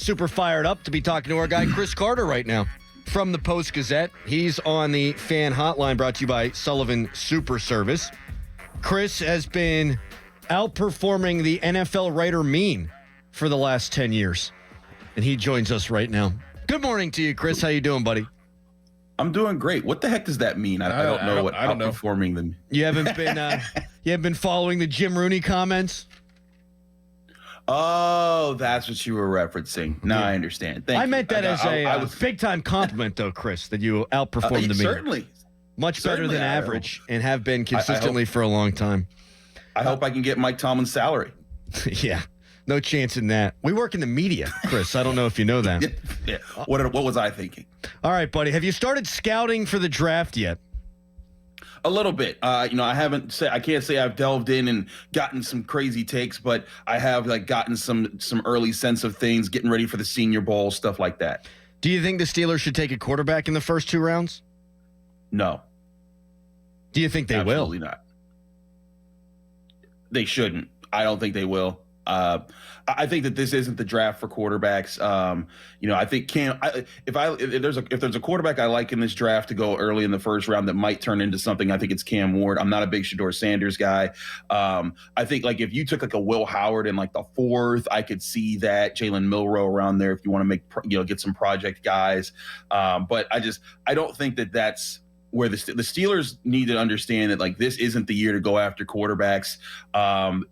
Super fired up to be talking to our guy Chris Carter right now from the Post-Gazette. He's on the Fan Hotline, brought to you by Sullivan Super Service. Chris has been outperforming the NFL writer mean for the last 10 years, and he joins us right now. Good morning to you, Chris. How you doing, buddy? I'm doing great. What the heck does that mean? I don't know what outperforming them. You haven't been following the Jim Rooney comments? Oh, that's what you were referencing. Now I understand. Thank you. I meant that as a big-time compliment, though, Chris, that you outperformed the mean. Certainly. Much better than average, and have been consistently for a long time. I hope I can get Mike Tomlin's salary. Yeah, no chance in that. We work in the media, Chris. I don't know if you know that. Yeah. What was I thinking? All right, buddy. Have you started scouting for the draft yet? A little bit. I can't say I've delved in and gotten some crazy takes, but I have gotten some early sense of things, getting ready for the Senior Bowl, stuff like that. Do you think the Steelers should take a quarterback in the first 2 rounds? No. Do you think they will? Absolutely not. They shouldn't. I don't think they will. I think that this isn't the draft for quarterbacks. I think if there's a quarterback I like in this draft to go early in the first round that might turn into something, I think it's Cam Ward. I'm not a big Shedeur Sanders guy. I think if you took a Will Howard in the 4th, I could see that. Jalen Milroe around there if you want to get some project guys. But I don't think that's where the Steelers need to understand that this isn't the year to go after quarterbacks.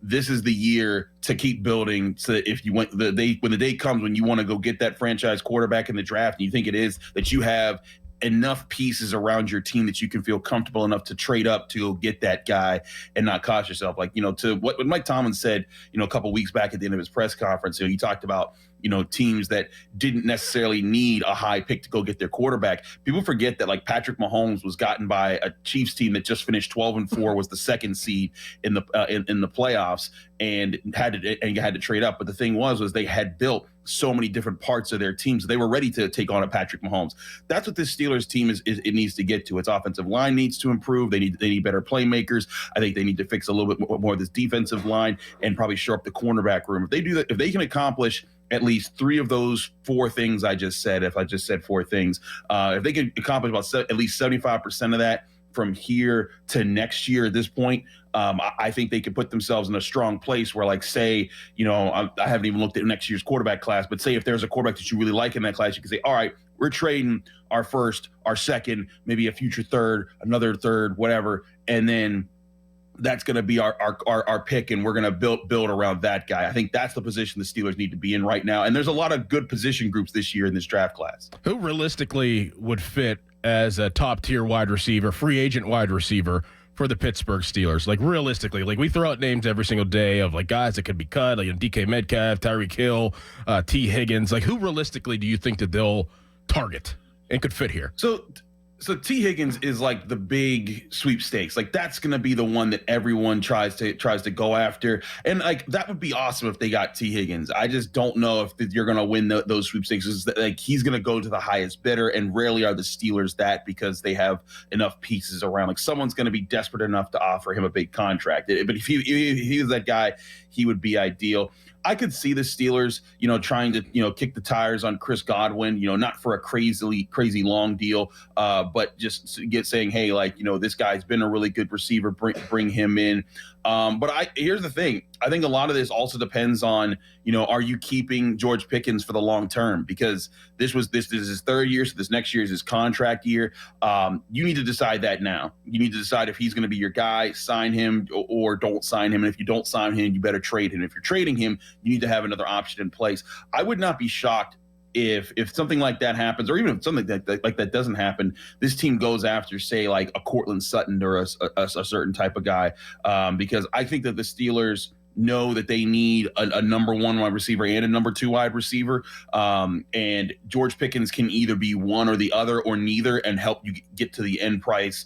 This is the year to keep building, so that if you when the day comes when you want to go get that franchise quarterback in the draft, and you think it is, that you have enough pieces around your team that you can feel comfortable enough to trade up to go get that guy and not cost yourself. To what Mike Tomlin said, a couple weeks back at the end of his press conference, he talked about teams that didn't necessarily need a high pick to go get their quarterback. People forget that Patrick Mahomes was gotten by a Chiefs team that just finished 12-4, was the 2nd seed in the playoffs, and had to trade up. But the thing was they had built so many different parts of their team, so they were ready to take on a Patrick Mahomes. That's what this Steelers team it needs to get to. Its offensive line needs to improve. They need better playmakers. I think they need to fix a little bit more of this defensive line and probably shore up the cornerback room. If they do that, if they can accomplish at least 3 of those 4 things I just said, if I just said 4 things, if they can accomplish at least 75% of that from here to next year at this point, I think they could put themselves in a strong place where, I haven't even looked at next year's quarterback class, but say if there's a quarterback that you really like in that class, you can say, all right, we're trading our 1st, our 2nd, maybe a future 3rd, another 3rd, whatever, and then that's going to be our pick, and we're going to build around that guy. I think that's the position the Steelers need to be in right now. And there's a lot of good position groups this year in this draft class. Who realistically would fit as a top-tier wide receiver, free agent wide receiver for the Pittsburgh Steelers? Realistically, we throw out names every single day of guys that could be cut, DK Metcalf, Tyreek Hill, T. Higgins. Who realistically do you think that they'll target and could fit here? So T. Higgins is the big sweepstakes. That's going to be the one that everyone tries to go after. And that would be awesome if they got T. Higgins. I just don't know if you're going to win those sweepstakes. He's going to go to the highest bidder, and rarely are the Steelers that, because they have enough pieces around. Someone's going to be desperate enough to offer him a big contract. But if he was that guy, he would be ideal. I could see the Steelers, trying to, kick the tires on Chris Godwin, not for a crazy long deal, but just saying, hey, this guy's been a really good receiver, bring him in. But here's the thing. I think a lot of this also depends on, are you keeping George Pickens for the long term? Because this is his 3rd year, so this next year is his contract year. You need to decide that now. You need to decide if he's going to be your guy, sign him, or don't sign him. And if you don't sign him, you better trade him. If you're trading him, you need to have another option in place. I would not be shocked if something like that happens, or even if something that doesn't happen, this team goes after, say, a Cortland Sutton or a certain type of guy, because I think that the Steelers know that they need a number 1 wide receiver and a number 2 wide receiver, and George Pickens can either be one or the other or neither and help you get to the end price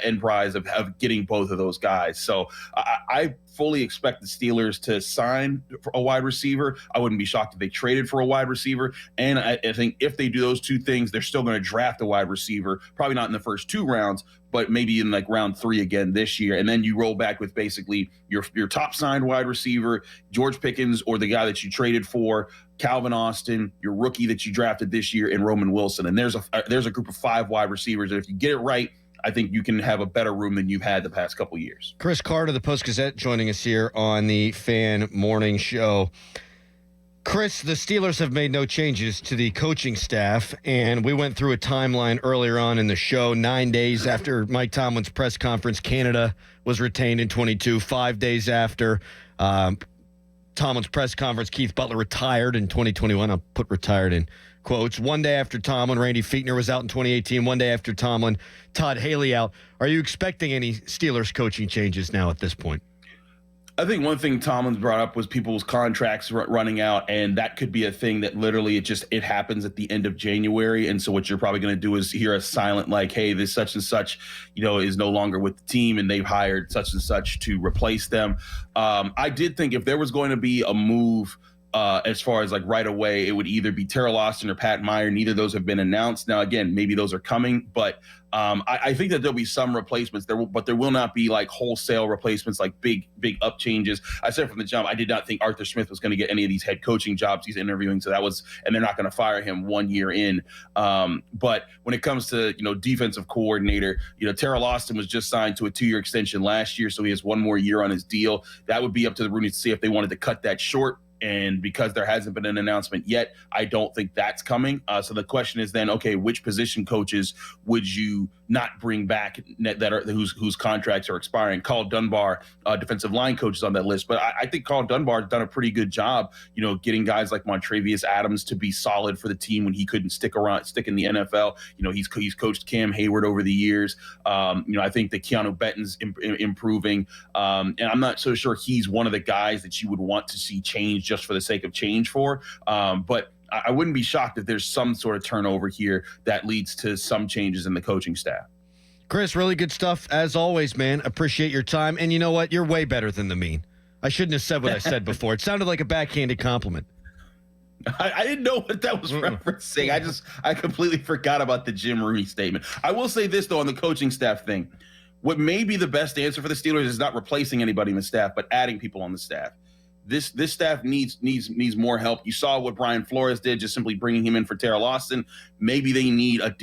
end prize of getting both of those guys. So I fully expect the Steelers to sign a wide receiver. I wouldn't be shocked if they traded for a wide receiver. And I think if they do those two things, they're still going to draft a wide receiver, probably not in the first 2 rounds, but maybe in like round 3 again this year. And then you roll back with basically your top signed wide receiver, George Pickens, or the guy that you traded for, Calvin Austin, your rookie that you drafted this year, and Roman Wilson. And there's a group of 5 wide receivers. And if you get it right, I think you can have a better room than you've had the past couple years. Chris Carter, the Post-Gazette, joining us here on the Fan Morning Show. Chris, the Steelers have made no changes to the coaching staff, and we went through a timeline earlier on in the show. 9 days after Mike Tomlin's press conference, Canada was retained in 22. 5 days after Tomlin's press conference, Keith Butler retired in 2021. I'll put retired in quotes. 1 day after Tomlin, Randy Fichtner was out in 2018. 1 day after Tomlin, Todd Haley out. Are you expecting any Steelers coaching changes now at this point? I think one thing Tomlin's brought up was people's contracts running out, and that could be a thing that literally it happens at the end of January. And so what you're probably going to do is hear a silent like, hey, this such and such, is no longer with the team, and they've hired such and such to replace them. I did think if there was going to be a move as far as like right away, it would either be Terrell Austin or Pat Meyer. Neither of those have been announced. Now, again, maybe those are coming, but I think that there'll be some replacements but there will not be like wholesale replacements, like big up changes. I said from the jump, I did not think Arthur Smith was going to get any of these head coaching jobs he's interviewing. So and they're not going to fire him 1 year in. But when it comes to, defensive coordinator, Terrell Austin was just signed to a 2-year extension last year. So he has 1 more year on his deal. That would be up to the Rooney to see if they wanted to cut that short. And because there hasn't been an announcement yet, I don't think that's coming. So the question is then, okay, which position coaches would you not bring back whose contracts are expiring? Carl Dunbar, defensive line coach, is on that list. But I think Carl Dunbar has done a pretty good job, getting guys like Montravius Adams to be solid for the team when he couldn't stick in the NFL. He's coached Cam Hayward over the years. I think that Keanu Benton's improving. And I'm not so sure he's one of the guys that you would want to see change just for the sake of change for. But I wouldn't be shocked if there's some sort of turnover here that leads to some changes in the coaching staff. Chris, really good stuff as always, man. Appreciate your time. And you know what? You're way better than the mean. I shouldn't have said what I said before. It sounded like a backhanded compliment. I didn't know what that was referencing. I completely forgot about the Jim Rooney statement. I will say this, though, on the coaching staff thing. What may be the best answer for the Steelers is not replacing anybody in the staff, but adding people on the staff. This staff needs more help. You saw what Brian Flores did, just simply bringing him in for Terrell Austin. Maybe they need a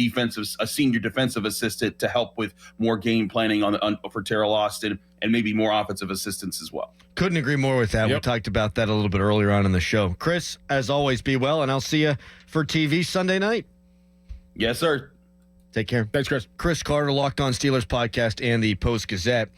senior defensive assistant to help with more game planning for Terrell Austin, and maybe more offensive assistants as well. Couldn't agree more with that. Yep. We talked about that a little bit earlier on in the show. Chris, as always, be well, and I'll see you for TV Sunday night. Yes, sir. Take care. Thanks, Chris. Chris Carter, Locked On Steelers podcast and the Post-Gazette.